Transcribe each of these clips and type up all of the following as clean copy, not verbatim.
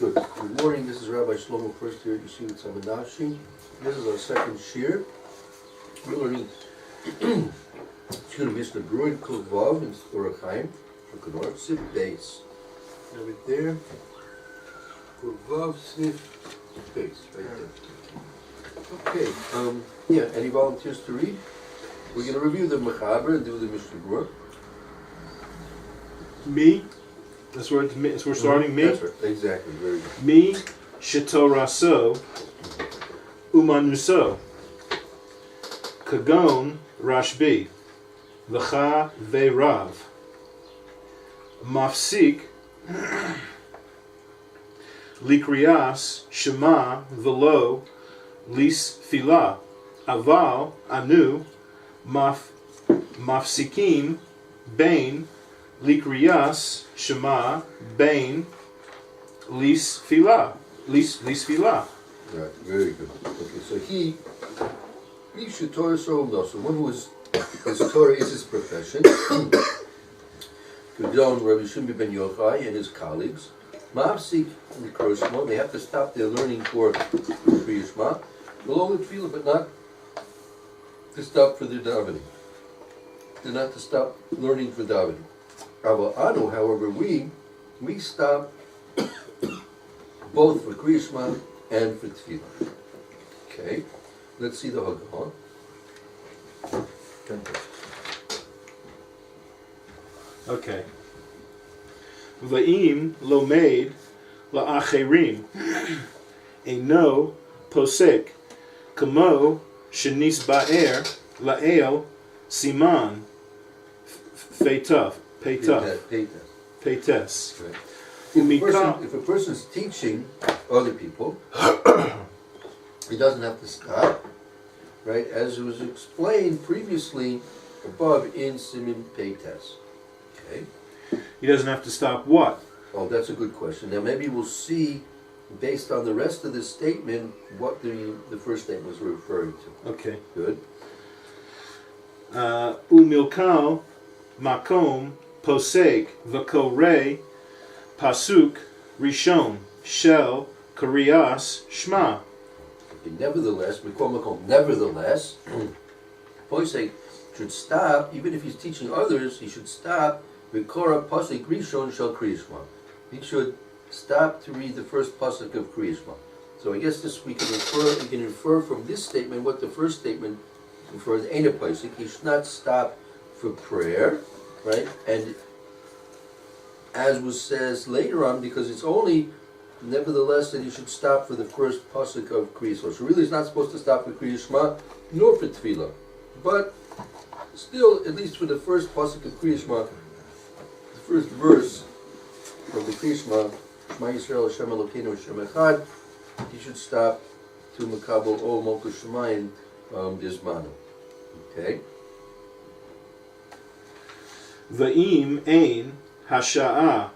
Good. Good morning. This is Rabbi Shlomo, first here at Yeshiva Tsama Nafshi. This is our second shir. We're learning Mishna Berura Kuf Vav in Torah Chaim for Kenor Sif Beis. Right there. Kuf Vav Sif Beis. Right there. Okay. Any volunteers to read? We're going to review the Mechaber and do the Mishna Berura. Me. That's where we're starting. Me. That's right. Exactly. Very good. Me. Shetoraso. Umanuso. Kagon Rashbi. L'cha ve'rav. Mafsik. Likrias Shema velo lis fila. Aval anu mafsikim bain Likriyas Shema Bain Lis Fila. Lis Fila. Right, very good. Okay, so he should Torah so one who is his Torah is his profession. Kudon Rabbi Shimbi ben Yochai and his colleagues. Ma'afsik and Krishma, they have to stop their learning for Krishma. Below the tefillah, but not to stop for their davening. They're not to stop learning for davening. However, we stop both for Kriyashma and for Tefillah. Okay, let's see the Haggadah. Okay. Va'im lomeid la'acherim eino posek kamo shenis ba'er la'el siman feitaf. Peites. Right. If a person is teaching other people, he doesn't have to stop, right? As it was explained previously above in Simin Peites. Okay. He doesn't have to stop what? Oh, that's a good question. Now maybe we'll see, based on the rest of this statement, what the first statement was referring to. Okay. Good. Umilkal makom posek v'korei pasuk rishon shel kariyas shma. Nevertheless, posek should stop, even if he's teaching others, he should stop v'kora pasuk rishon shel kriyishma. He should stop to read the first pasuk of kriyishma. So I guess this we can infer from this statement what the first statement refers to. Ain't a pasuk. He should not stop for prayer. Right, and as was says later on, because it's only nevertheless that you should stop for the first pasuk of Kriya Shema. So really, it's not supposed to stop for Kriya Shema nor for Tefillah, but still, at least for the first pasuk of Kriya Shema, the first verse of the Kriya Shema, Shema Yisrael Hashem Elokeinu Hashem Echad, you should stop to Makabel O Molku Shemayim Bismanu. Okay. Va'im ein hasha'a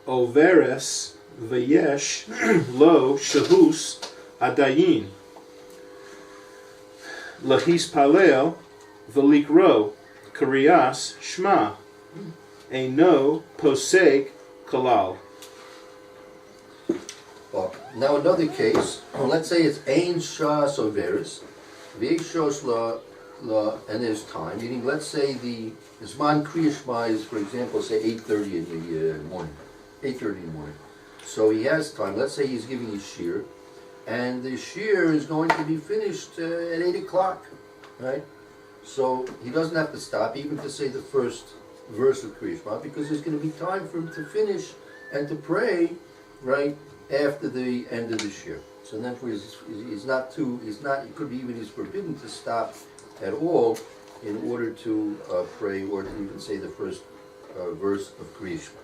overes v'yesh lo shahus adayin lahis palel v'likro kariyas shma eino posek kalal. Now another case, let's say it's ein shas overes v'yeshos la and there's time, meaning let's say the Zman Kriya Shema is, for example, say 8:30 in the morning. 8:30 in the morning. So he has time. Let's say he's giving his shir, and the shir is going to be finished at 8 o'clock, right? So he doesn't have to stop even to say the first verse of Kriya Shema, because there's going to be time for him to finish and to pray, right, after the end of the shir. So then it could be even he's forbidden to stop at all in order to pray or to even say the first verse of Kriya Shema.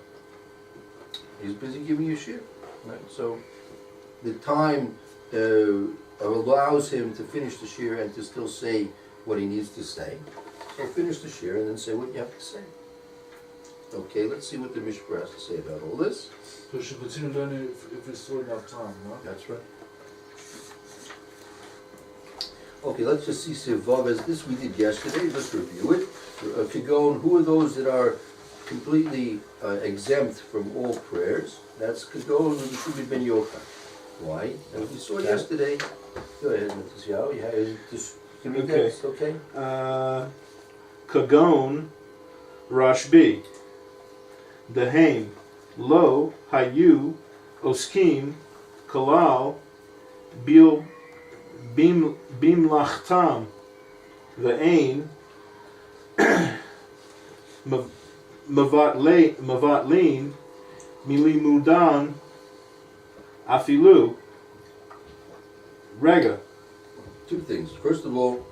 He's busy giving you shir, right? So the time allows him to finish the shir and to still say what he needs to say. So finish the shir and then say what you have to say. Okay, let's see what the Mishna has to say about all this. So we should continue learning if it's still enough time, no? That's right. Okay, let's just see Vav as this we did yesterday. Let's review it. Kigon, who are those that are completely exempt from all prayers. That's Kadol L'Yeshuv Ben Yochai. Why? As we saw yesterday. Go ahead, Mrs. Yao. You just can you read Okay. that? Okay. Kagon Rashbi. Dehaim Lo Hayu Oskim Kalal Bil Bimlachtam Ve'ain Mavatlin Milimudan Afilu Rega. Two things. First of all,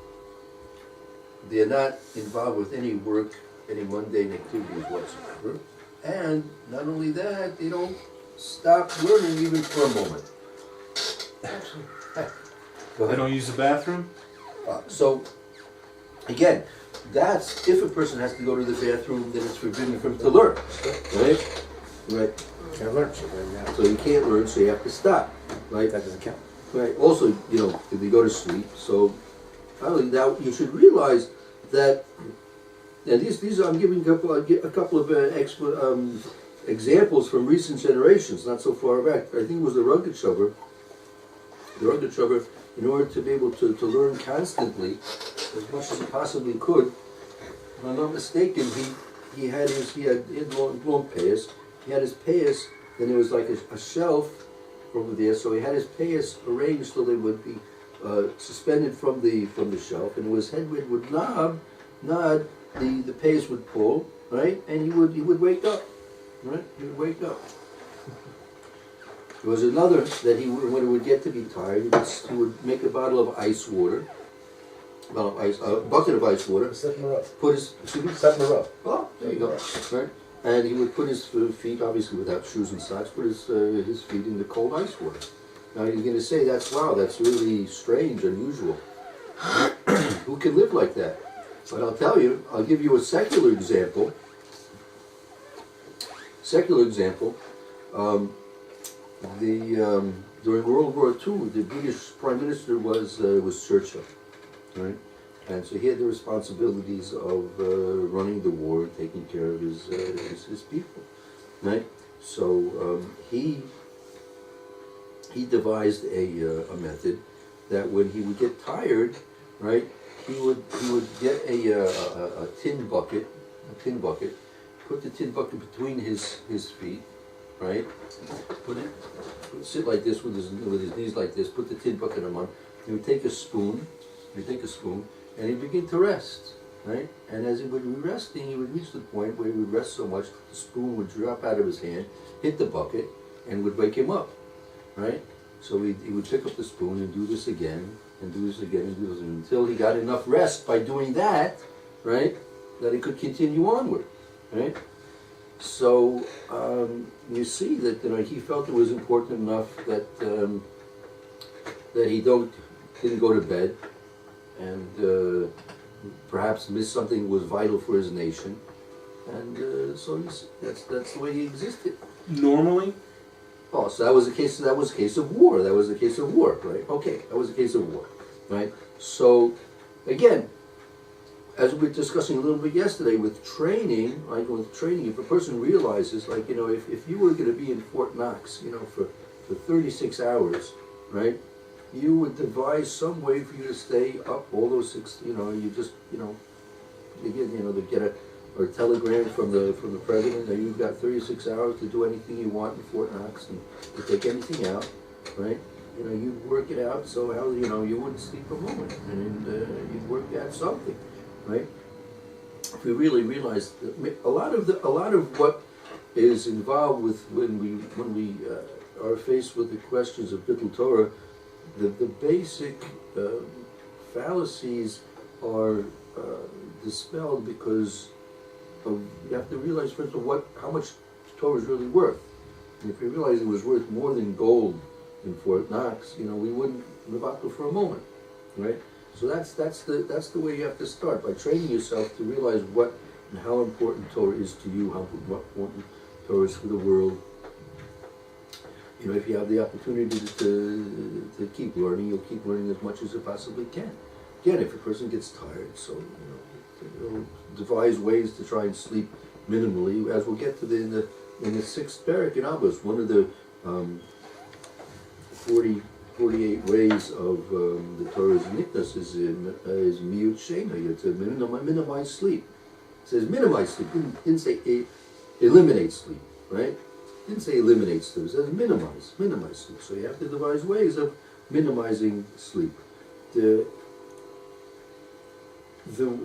they are not involved with any work, any mundane activities whatsoever. And not only that, they don't stop learning even for a moment. Go I ahead. don't use the bathroom? So, again, that's if a person has to go to the bathroom, then it's forbidden for him to learn. Right? Right. Can't learn, so then, yeah. So you can't learn, so you have to stop. Right? That doesn't count. Right. Also, if they go to sleep, so finally, now you should realize that. Now these I'm giving a couple of examples from recent generations, not so far back. I think it was the Rogatchover. The Rogatchover, in order to be able to learn constantly, as much as he possibly could, if I'm not mistaken, he had long payas. He had his payas, then there was like a shelf over there, so he had his payas arranged so they would be suspended from the shelf, and his head would nod, the payas would pull, right, and he would wake up, right, he would wake up. There was another that when he would get to be tired, he would make a bottle of ice water, a bucket of ice water, Set them up. put his, Set them up. oh, there you go, right, and he would put his feet, obviously without shoes and socks, put his feet in the cold ice water. Now you're going to say, that's really strange, unusual. Who can live like that? But I'll tell you, I'll give you a secular example. During World War II, the British Prime Minister was Churchill, right? And so he had the responsibilities of running the war, taking care of his people, right? So he devised a method that when he would get tired, right, he would get a tin bucket, put the tin bucket between his feet, right? Sit like this with his knees like this. Put the tin bucket on. He would take a spoon. And he'd begin to rest, right? And as he would be resting, he would reach the point where he would rest so much the spoon would drop out of his hand, hit the bucket, and would wake him up, right? So he would pick up the spoon and do this again, and do this again, and do this again, until he got enough rest by doing that, right, that he could continue onward, right? So you see that he felt it was important enough that he didn't go to bed and perhaps miss something that was vital for his nation, and so that's the way he existed. Normally? Oh, so that was a case of war. That was a case of war, right? Okay, that was a case of war, right? So again, as we were discussing a little bit yesterday with training, if a person realizes, if you were going to be in Fort Knox, for 36 hours, right, you would devise some way for you to stay up all those 6, you just, they get a telegram from the president that you've got 36 hours to do anything you want in Fort Knox and to take anything out, right? You'd work it out so you wouldn't sleep a moment, and you'd work out something, right? If we really realize that a lot of what is involved with when we are faced with the questions of Bittul Torah, the basic fallacies are dispelled because you have to realize first of all how much Torah is really worth. And if we realize it was worth more than gold in Fort Knox, we wouldn't live out there for a moment, right? So that's the way you have to start, by training yourself to realize what and how important Torah is to you, how important Torah is for the world. If you have the opportunity to keep learning, you'll keep learning as much as you possibly can. Again, if a person gets tired, so devise ways to try and sleep minimally, as we'll get to in the sixth parak in Abbas, one of the 48 ways of the Torah's niknas is miut shena, to minimize sleep. It says minimize sleep. Didn't say eliminate sleep, right? Didn't say eliminate sleep. It says minimize sleep. So you have to devise ways of minimizing sleep. The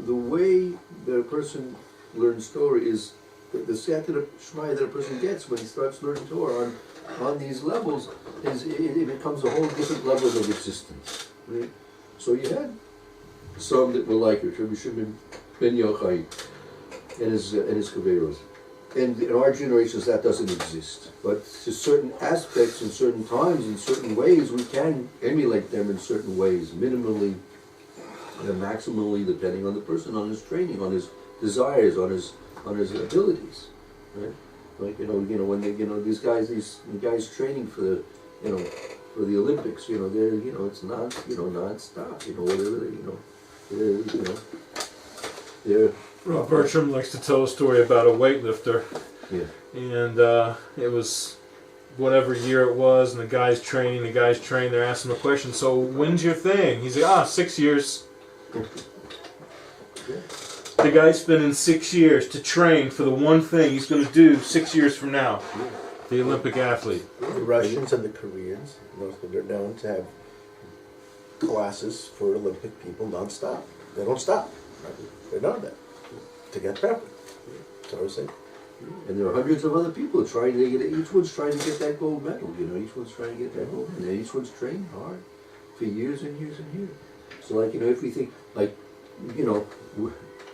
way that a person learns Torah is the Siyata Shmaya that a person gets when he starts learning Torah on these levels is it becomes a whole different level of existence. Right? So you had some that were like it, Rabbi Shimon ben Yochai and his Kaveros. And in our generations that doesn't exist. But to certain aspects in certain times, in certain ways, we can emulate them in certain ways, minimally and maximally, depending on the person, on his training, on his desires, on his abilities. Right? Like when they these guys training for the for the Olympics, they're it's non-stop, whatever they're Rob Bertram likes to tell a story about a weightlifter. Yeah. And it was whatever year it was, and the guy's trained, they're asking him a question, so when's your thing? He's like, 6 years. The guy's spending 6 years to train for the one thing he's going to do 6 years from now. The Olympic athlete. The Russians and the Koreans, they're known to have classes for Olympic people non-stop. They don't stop. They know that. To get better. That's what I was saying. And there are hundreds of other people trying to get it. Each one's trying to get that gold medal. Each one's trying to get that gold medal. And each one's trained hard for years and years and years. So, if we think,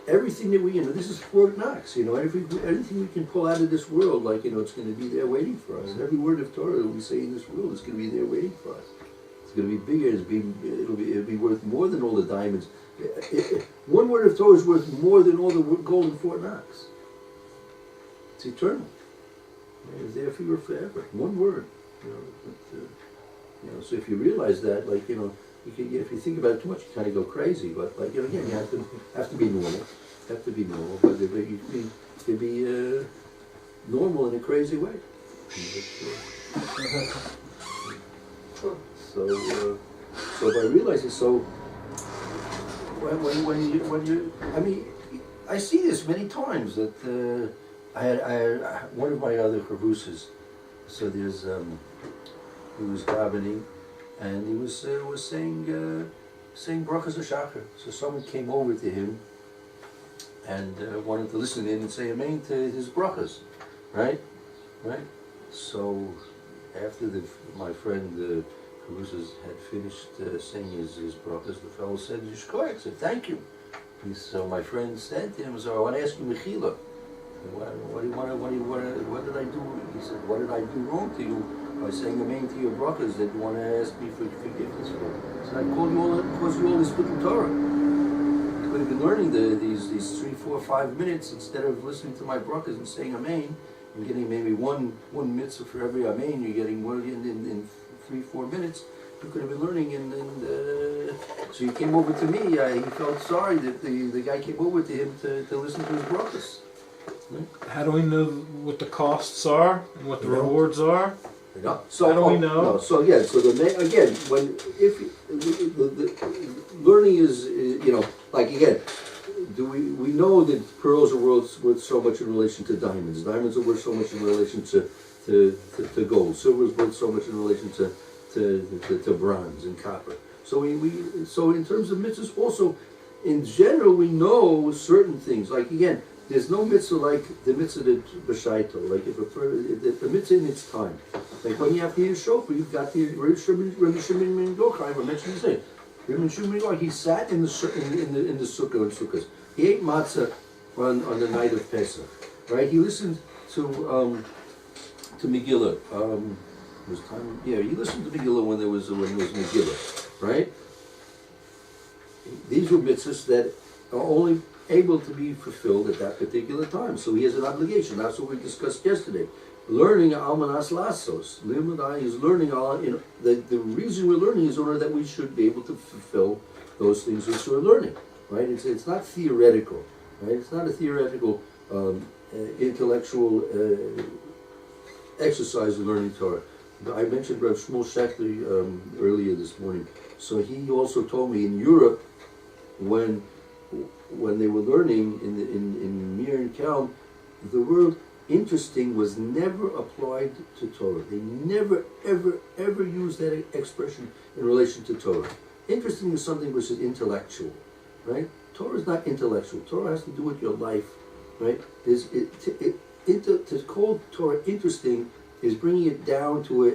everything that we, this is Fort Knox. Everything we can pull out of this world, it's going to be there waiting for us. And every word of Torah that we say in this world is going to be there waiting for us. It's going to be bigger. It'll be worth more than all the diamonds. One word of Torah is worth more than all the gold in Fort Knox. It's eternal. It's there for you forever. One word. So if you realize that, if you think about it too much, you kind of go crazy. But again, you have to be normal. But you can be normal in a crazy way. So by realizing when you, I see this many times that I had one of my other chavruses. So there's he was davening, and he was saying brachas HaShachar. So someone came over to him and wanted to listen in and say amen to his brachas, right? So after my friend Caruso's had finished saying his brachas, the fellow said, "Yishkoyach," said, "Thank you." So my friend said to him, "So I want to ask you mechila. What did I do?" He said, "What did I do wrong to you by saying amen to your brachas that you want to ask me for forgiveness for?" So I called you all because you all this Bitul Torah. You could have been learning these 3, 4, 5 minutes instead of listening to my brachas and saying amen and getting maybe one mitzvah for every amen. You're getting one in 3, 4 minutes. You could have been learning, so he came over to me. He felt sorry that the guy came over to him to listen to his brachas. How do we know what the costs are and what the rewards are? So how do we know? No. So again, if the learning is again, we know that pearls are worth so much in relation to diamonds. Diamonds are worth so much in relation to gold. Silver is worth so much in relation to bronze and copper. So so in terms of mitzvahs, also in general we know certain things. Again, there's no mitzvah like the mitzvah that b'shaito. The mitzvah in its time. When you have to hear shofar, you've got the Rabbi Shimon ben Yochai. I mentioned this. Rabbi Shimon ben Yochai, he sat in the sukkah in Sukkot. He ate matzah on the night of Pesach. Right? He listened to Megillah. He listened to Megillah when there was Megillah, right? These were mitzvahs that are only able to be fulfilled at that particular time. So he has an obligation. That's what we discussed yesterday. Learning almanas lasos. Limudai is learning the reason we're learning is in order that we should be able to fulfill those things which we're learning. Right? It's not theoretical. Right? It's not a theoretical intellectual exercise in learning Torah. I mentioned Rav Shmuel Sheckley earlier this morning. So he also told me in Europe, when they were learning in Mir and Kelm, the word interesting was never applied to Torah. They never, ever, ever used that expression in relation to Torah. Interesting is something which is intellectual, right? Torah is not intellectual. Torah has to do with your life, right? To call Torah interesting is bringing it down to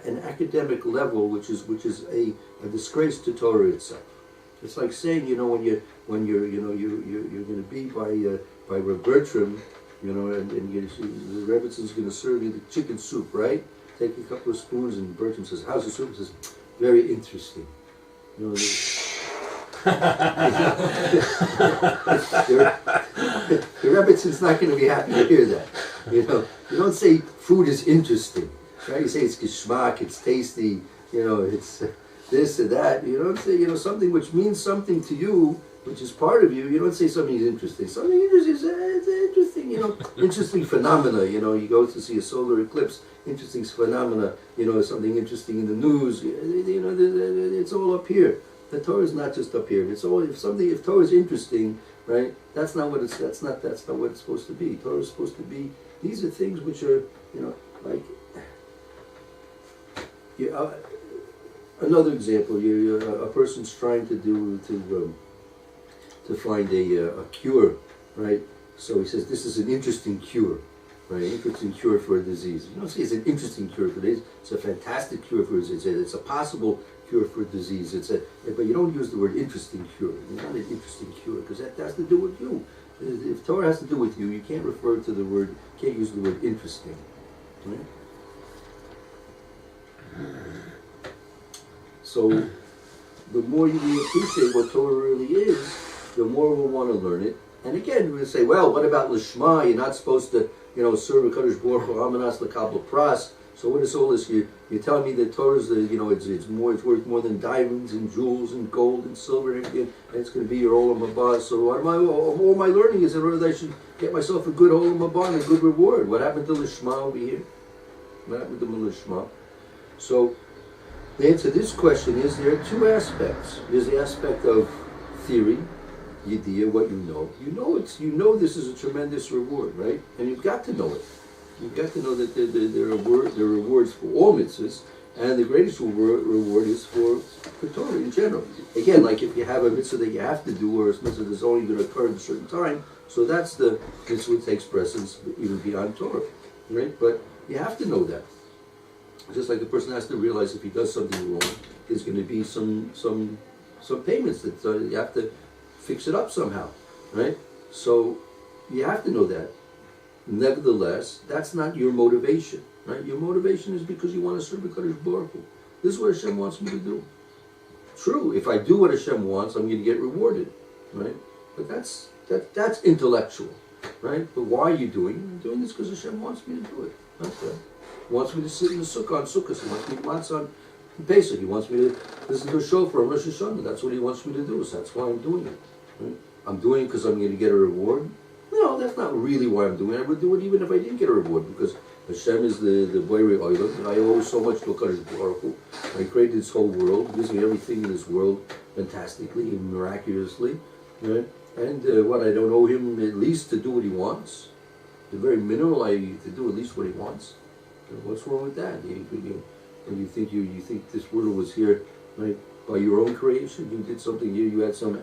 an academic level, which is a disgrace to Torah itself. It's like saying, when you're going to be by Reb Bertram, and the Rebbitzin's going to serve you the chicken soup, right? Take a couple of spoons, and Bertram says, "How's the soup?" He says, "Very interesting." The Rebbitzin's not going to be happy to hear that. You don't say food is interesting, right? You say it's geschmack, it's tasty, it's this or that. You don't say, something which means something to you, which is part of you. You don't say something is interesting. Something interesting is interesting, interesting phenomena. You go to see a solar eclipse, interesting phenomena. Something interesting in the news. It's all up here. The Torah is not just up here. It's all if Torah is interesting, right? That's not what it's supposed to be. Torah is supposed to be. These are things which are, like. Another example. A person's trying to find a cure, right? So he says this is an interesting cure, right? Interesting cure for a disease. You don't say it's an interesting cure for a disease. It's a fantastic cure for a disease. It's a possible cure for a disease. But you don't use the word interesting cure. It's not an interesting cure because that has to do with you. If Torah has to do with you, you can't refer to the word. Can't use the word interesting. Right? So the more you appreciate what Torah really is, the more we'll want to learn it. And again, we're going to say, well, what about Lishma? You're not supposed to, serve HaKodesh Baruch Hu Amanas L'Kabel Pras. So what is all this? You're telling me that Torah's, it's worth more than diamonds and jewels and gold and silver and everything, and it's going to be your Olam Haba. So all my learning is in order that I should get myself a good Olam Haba and a good reward. What happened to Lishma over here? What happened to Lishma? So the answer to this question is there are two aspects. There's the aspect of theory, Yediyah, what you know. You know this is a tremendous reward, right? And you've got to know it. You've got to know that there are rewards for all mitzvahs, and the greatest reward is for Torah in general. Again, like if you have a mitzvah that you have to do, or a mitzvah that's only going to occur at a certain time, so that's the mitzvah that takes precedence even beyond Torah, right? But you have to know that. Just like a person has to realize if he does something wrong, there's going to be some payments that you have to fix it up somehow, right? So you have to know that. Nevertheless, that's not your motivation, right? Your motivation is because you want to serve HaKodesh Baruch Hu. This is what Hashem wants me to do. True, if I do what Hashem wants, I'm going to get rewarded, right? But that's intellectual, right? But why are you doing it? I'm doing this because Hashem wants me to do it. That's right. He wants me to sit in the sukkah on Sukkot. He wants me to matzah on Pesach. He wants me to listen to a shofar on Rosh Hashanah. That's what he wants me to do. So that's why I'm doing it. Right? I'm doing it because I'm going to get a reward. No, that's not really why I'm doing it. I would do it even if I didn't get a reward, because Hashem is the Boirei Olam, and I owe so much to HaKodesh Baruch Hu. I created this whole world, gives me everything in this world fantastically and miraculously, right? And what, I don't owe him at least to do what he wants? The very minimal, to do at least what he wants. What's wrong with that? You think this world was here, right, by your own creation? You did something here, you had some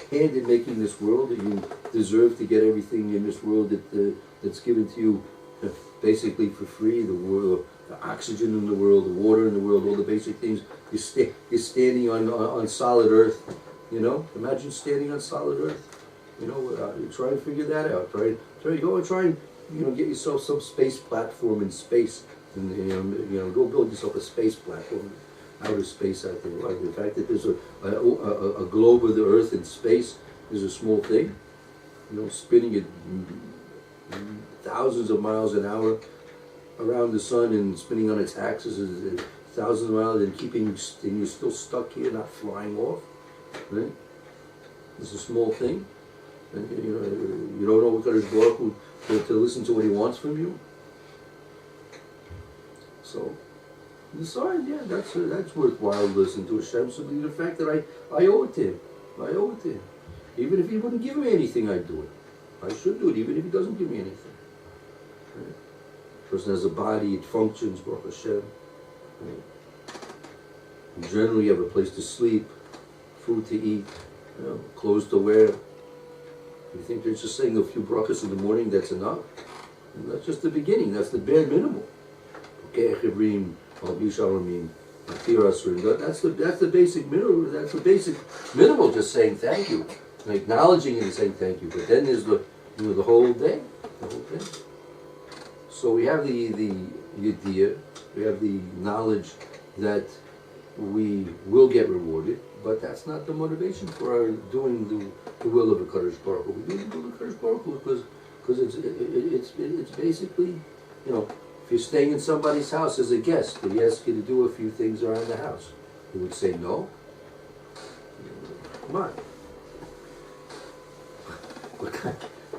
hand in making this world, that you deserve to get everything in this world that's given to you basically for free. The world, the oxygen in the world, the water in the world, all the basic things. You're standing on solid earth. Imagine standing on solid earth. Try and figure that out. Try and get yourself some space platform in space, and go build yourself a space platform. Outer space out there. Like the fact that there's a globe of the Earth in space is a small thing. Spinning at thousands of miles an hour around the sun and spinning on its axis is thousands of miles, and you're still stuck here, not flying off. Right? It's a small thing. And you don't know HaKodesh Baruch Hu to listen to what He wants from you. So decide, yeah, that's worthwhile to listen to Hashem. Simply the fact that I owe it to Him. I owe it to Him. Even if He wouldn't give me anything, I'd do it. I should do it, even if He doesn't give me anything. Right? Person has a body, it functions, Baruch Hashem. Right? And generally, you have a place to sleep, food to eat, clothes to wear. You think they're just saying a few brachas in the morning, that's enough? And that's just the beginning, that's the bare minimum. That's the basic minimum. That's the basic minimal. Just saying thank you, and acknowledging it and saying thank you. But then there's the whole day, the whole day. So we have the idea, we have the knowledge that we will get rewarded, but that's not the motivation for our doing the will of HaKodesh Baruch Hu. We do the will of HaKodesh Baruch Hu because it's basically, if you're staying in somebody's house as a guest, they ask you to do a few things around the house, you would say no. Come on.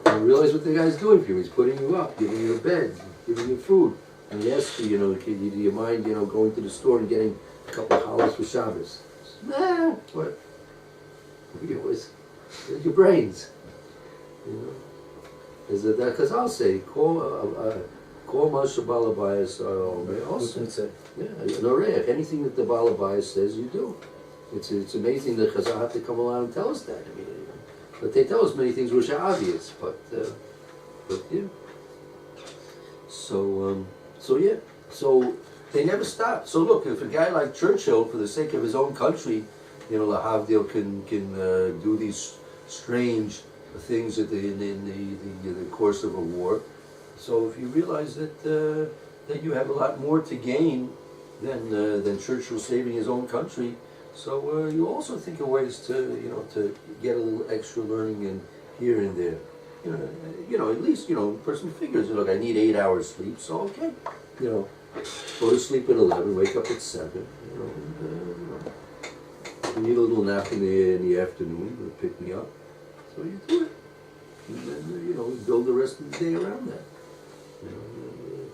You realize what the guy's doing for you. He's putting you up, giving you a bed, giving you food. And he asks you, do you mind, going to the store and getting a couple of challahs for Shabbos? Nah, what? Where's your brains? Is it that? Because I'll say, call Masha Balabayas also. Yeah, anything that the Balabayas says, you do. It's amazing that Chazal have to come along and tell us that. But they tell us many things which are obvious, but yeah. So they never stop. So look, if a guy like Churchill, for the sake of his own country, Lahavdil can do these strange things in the course of a war. So if you realize that you have a lot more to gain than Churchill saving his own country, so you also think of ways to get a little extra learning in here and there. At least a person figures, look, I need 8 hours sleep, so okay, go to sleep at 11, wake up at 7. You need a little nap in the afternoon to pick me up, so you do it, and then build the rest of the day around that.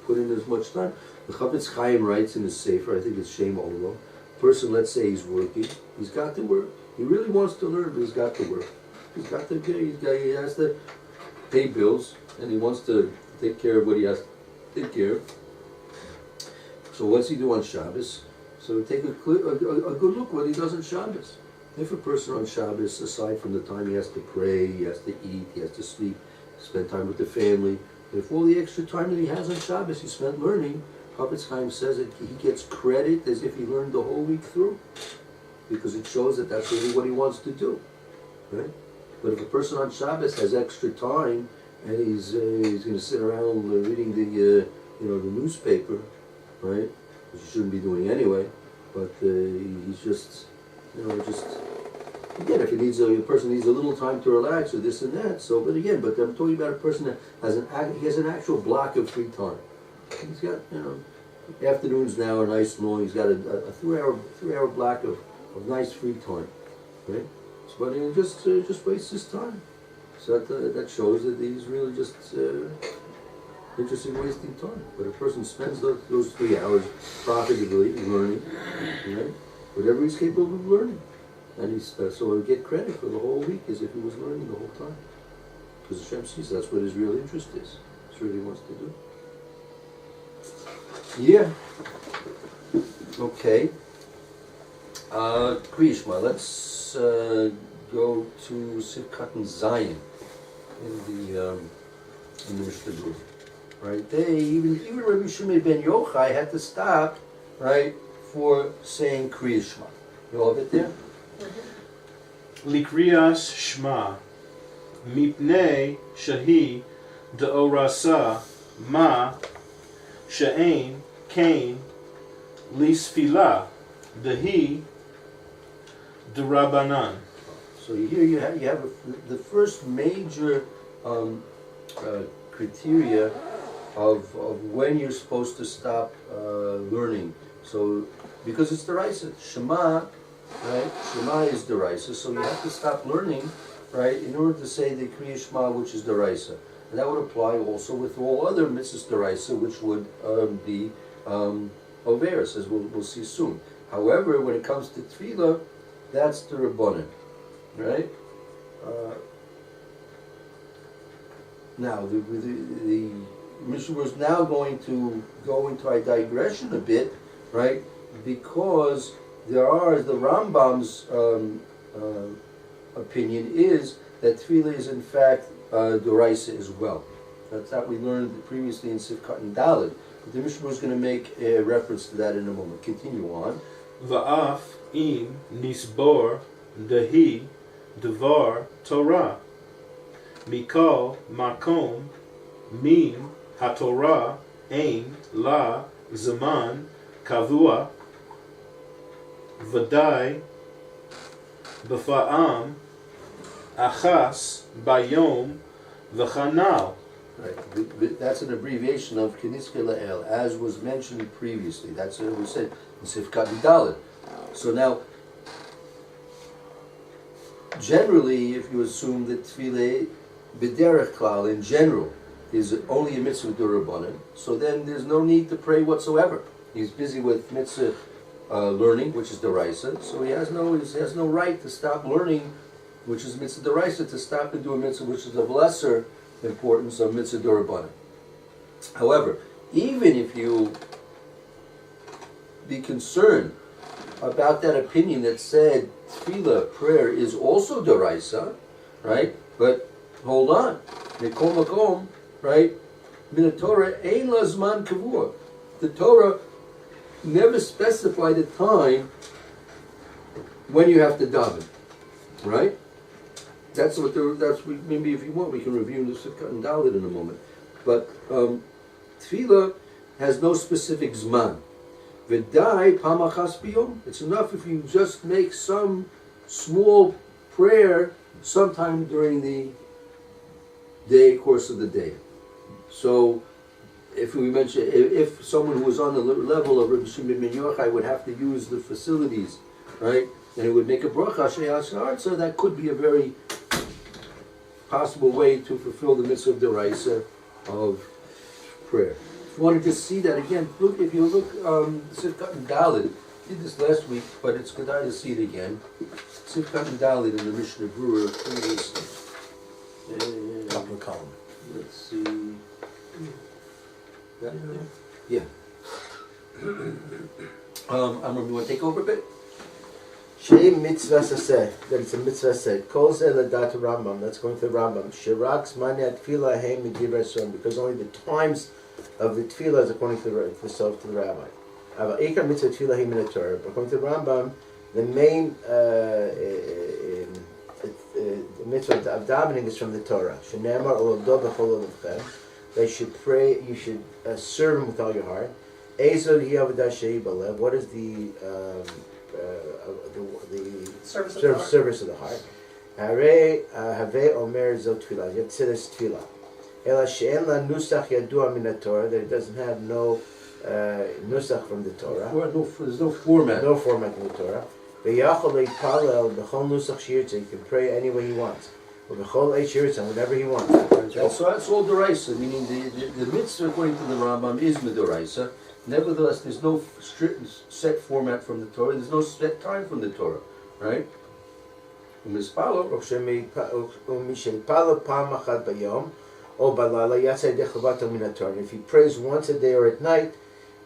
Put in as much time. The Chavetz Chaim writes in his Sefer, I think it's Shem Olam. Person, let's say he's working, he's got to work. He really wants to learn, but he's got to work. He has to pay bills, and he wants to take care of what he has to take care of. So what's he do on Shabbos? So take a good look what he does on Shabbos. If a person on Shabbos, aside from the time he has to pray, he has to eat, he has to sleep, spend time with the family, if all the extra time that he has on Shabbos he spent learning, Chavetz Chaim says that he gets credit as if he learned the whole week through, because it shows that that's really what he wants to do, right? But if a person on Shabbos has extra time and he's going to sit around reading the newspaper, right, which he shouldn't be doing anyway, but he's just again, if a person needs a little time to relax or this and that. So, but I'm talking about a person that has an actual block of free time. He's got, afternoons now are nice and long. He's got a 3-hour block of nice free time, right? So, but he just wastes his time. So that shows that he's really just interested in wasting time. But a person spends those 3 hours profitably learning, right? Whatever he's capable of learning, and so he'll get credit for the whole week as if he was learning the whole time. Because Hashem sees that's what his real interest is. That's what he wants to do. Yeah. Okay. Kriyishma, let's go to Sivkat and Zion in the Mishna Berura. Right? Even Rabbi Shimei ben Yochai had to stop, right, for saying Kriyishma. You all have it there? Likriyas Shma Mipnei Shahi De'orasa Ma She'ain Kain Lisfila Dehi Derabanan. So here you have the first major criteria of when you're supposed to stop learning. So because it's deraisa, Shema, right? Shema is deraisa, so you have to stop learning right, in order to say the Kriya Shema, which is Deraisa. And that would apply also with all other mitzvahs Deraisa, which would be Overis, as we'll see soon. However, when it comes to Tefillah, that's the Rabbanan, right? Now, the Mishnah was now going to go into a digression a bit, right? Because there are, the Rambam's opinion is that Tefillah is in fact Doraisa as well. That's that we learned previously in Sifkat and Dalet. But the Mishnah was going to make a reference to that in a moment. Continue on. Va'af im nisbor dehi devar Torah mikol makom min haTorah ein la zaman kavua v'dai b'fa'am achas bayom v'chanal. Right. That's an abbreviation of Keniske La'el, as was mentioned previously. That's what we said in Sifkat Dalet. So now, generally, if you assume that Tefillah B'derech Klal, in general, is only a mitzvah d'Rabbanan, so then there's no need to pray whatsoever. He's busy with mitzvah learning, which is D'Oraisa, so he has no right to stop learning, which is mitzvah D'Oraisa, to stop and do a mitzvah which is of lesser importance of mitzvah d'Rabbanan. However, even if you be concerned about that opinion that said tefillah, prayer, is also d'Oraisa, right? But hold on, Mikol Makom, right? Min Torah ein la zman kavua. The Torah never specified a time when you have to daven, right? That's what maybe if you want we can review the Sifkat and Dalet in a moment. But tefillah has no specific zman. V'dai pamachas biyom. It's enough if you just make some small prayer sometime during the course of the day. So, if we mention, if someone who was on the level of Rabbi Shimon ben Yochai would have to use the facilities, right, and it would make a bracha sheyashar, so that could be a very possible way to fulfill the mitzvah of deraisa of prayer. If you want to just see that again, look. If you look, Sifkat and Dalet, did this last week, but it's good to see it again. Sifkat and Dalet in the Mishna Berura, Top of the column. let's see. Yeah. I'm going to take over a bit. Shei mitzvah saseh, that it's a mitzvah said. Kol zeh ledat Rambam, that's going to the Rambam. Shirak zmani tefillah heim midivrei son, because only the times of the tefillah is according to the rabbi. Ava ikar mitzvah tefillah heim min Torah. According to the Rambam, the main mitzvah of davening is from the Torah. Shenemar olodot b'chol olevchem. They should pray. You should serve him with all your heart. Ezod hi avodah shei balev. What is the service of the heart? Hare have omer zot tefillah. You have to say this tefillah. Ela she'en la nusach yadua min Torah. That it doesn't have no nusach from the Torah. There's no format. No format in the Torah. Ve'yachol le'palel b'chol nusach shi'yirtzeh. You can pray any way you want. Or b'chol eish shi'yirtzeh, whatever you want. So that's all deraisa, meaning the mitzvah according to the Rambam is midoraisa. Nevertheless, there's no strict set format from the Torah. There's no set time from the Torah, right? U'mispalo. If he prays once a day or at night,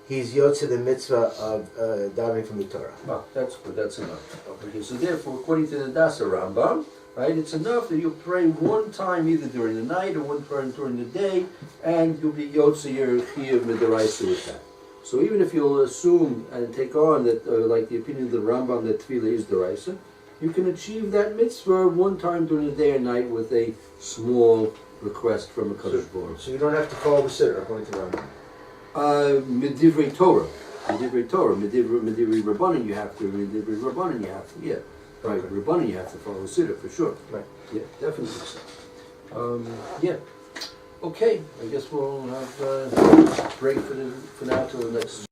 he's yotze the mitzvah of davening from the Torah. Oh, that's good. That's enough. Okay, so therefore, according to the Dasa Rambam, right, it's enough that you pray one time either during the night or one time during the day, and you'll be yotze your chiyuv midoraisa with that. So even if you'll assume and take on that, like the opinion of the Rambam, that tefillah is deraisa, you can achieve that mitzvah one time during the day and night with a small request from a HaKodesh Baruch. So you don't have to follow the siddur according to the Rambam. Medivrei Torah, medivrei Rabbanan you have to, medivrei Rabbanan you have to, yeah. Right, Okay. Rabbanan you have to follow siddur for sure. Right. Yeah, definitely so. Yeah. Okay, I guess we'll have a break for now till the next.